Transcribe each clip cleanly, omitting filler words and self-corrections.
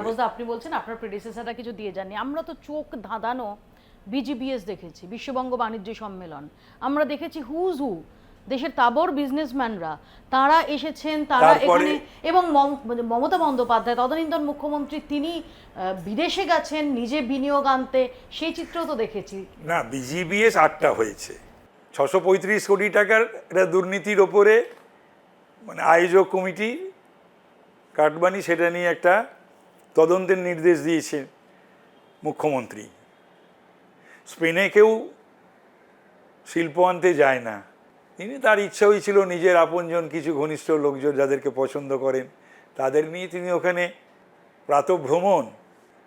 তাপসদা আপনি বলছেন আপনার প্রেডিসেসররা কিছু দিয়ে যাননি, আমরা তো চোখ ধাঁধানো বিজিবিএস দেখেছি, বিশ্ববঙ্গ বাণিজ্য সম্মেলন, আমরা দেখেছি হুজ হু দেশের তাবড় বিজনেসম্যানরা তারা এসেছেন, তারা এখানে, এবং মমতা বন্দ্যোপাধ্যায় তদানীন্তন মুখ্যমন্ত্রী তিনি বিদেশে গেছেন নিজে বিনিয়োগ আনতে, সেই চিত্রও তো দেখেছি। না, বিজিবিএস 8টা হয়েছে, 635 কোটি টাকার একটা দুর্নীতির ওপরে মানে আয়োজক কমিটি কাটবানি, সেটা নিয়ে একটা তদন্তের নির্দেশ দিয়েছে মুখ্যমন্ত্রী। স্পেনে কেউ শিল্প আনতে যায় না, তিনি তার ইচ্ছা হয়েছিল নিজের আপনজন কিছু ঘনিষ্ঠ লোকজন যাদেরকে পছন্দ করেন তাদের নিয়ে তিনি ওখানে প্রাতঃভ্রমণ,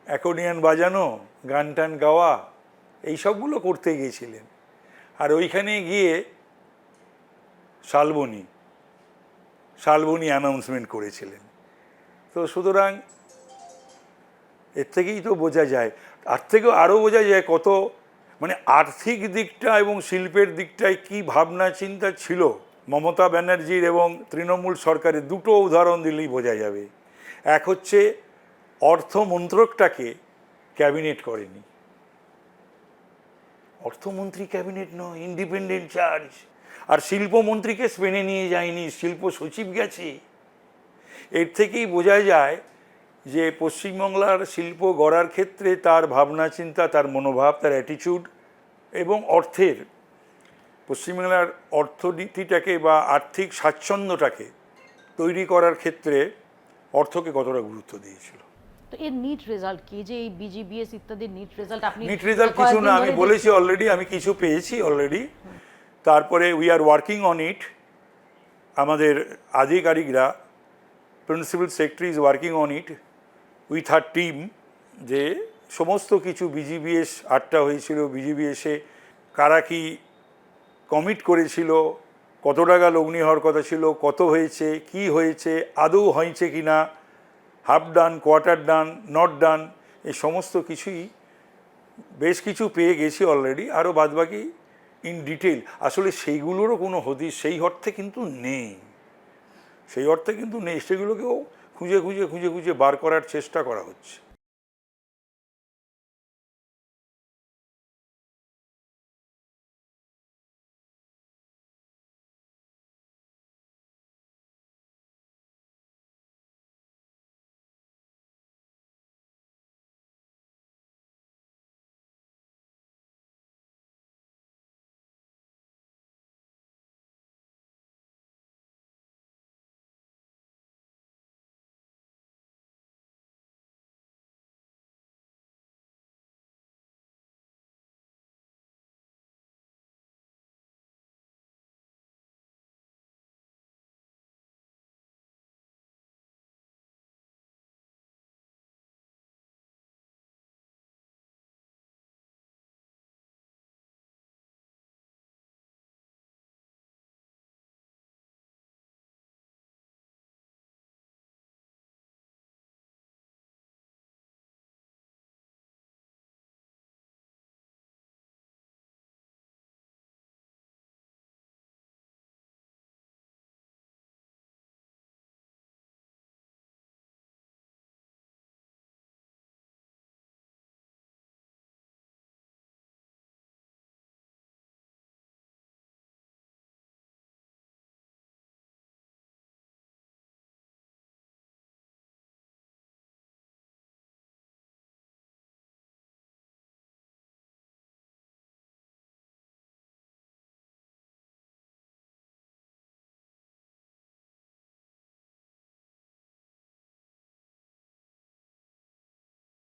অ্যাকর্ডিয়ন বাজানো, গান টান গাওয়া, এই সবগুলো করতে গিয়েছিলেন। আর ওইখানে গিয়ে শালবনী অ্যানাউন্সমেন্ট করেছিলেন। তো সুতরাং এর থেকেই তো বোঝা যায়, আর থেকেও আরও বোঝা যায় কত মানে আর্থিক দিকটা এবং শিল্পের দিকটায় কি ভাবনা চিন্তা ছিল মমতা ব্যানার্জির এবং তৃণমূল সরকারের। দুটো উদাহরণ দিলেই বোঝা যাবে। এক হচ্ছে অর্থমন্ত্রকটাকে ক্যাবিনেট করেনি, অর্থমন্ত্রী ক্যাবিনেট নয়, ইন্ডিপেন্ডেন্ট চার্জ। আর শিল্পমন্ত্রীকে স্পেনে নিয়ে যায়নি, শিল্প সচিব গেছে। এর থেকেই বোঝা যায় যে পশ্চিমবাংলার শিল্প গড়ার ক্ষেত্রে তার ভাবনা চিন্তা, তার মনোভাব, তার অ্যাটিটিউড এবং অর্থের, পশ্চিমবাংলার অর্থনীতিটাকে বা আর্থিক স্বাচ্ছন্দ্যটাকে তৈরি করার ক্ষেত্রে অর্থকে কতটা গুরুত্ব দিয়েছিল। তো এর নিট রেজাল্ট কি, যে এই বিজিবিএস ইত্যাদি নিট রেজাল্ট? আপনি নিট রেজাল্ট কিছু না, আমি বলেছি অলরেডি, আমি কিছু পেয়েছি অলরেডি। তারপরে we are working on it, আমাদের আধিকারিকরা, principal secretary is working on it with her team, যে সমস্ত কিছু বিজিবিএস 8টা হয়েছিল, বিজিবিএসে কারা কি কমিট করেছিল, কত টাকা লগ্নি হওয়ার কথা ছিল, কত হয়েছে, কি হয়েছে, আদৌ হয়েছে কি না, half done, quarter done, not done, এই সমস্ত কিছুই বেশ কিছু পেয়ে গেছি অলরেডি। আরও বাদবাকি ইন ডিটেল আসলে সেইগুলোরও কোনো হদিশ সেই অর্থে কিন্তু নেই, সেগুলোকেও খুঁজে খুঁজে বার করার চেষ্টা করা হচ্ছে।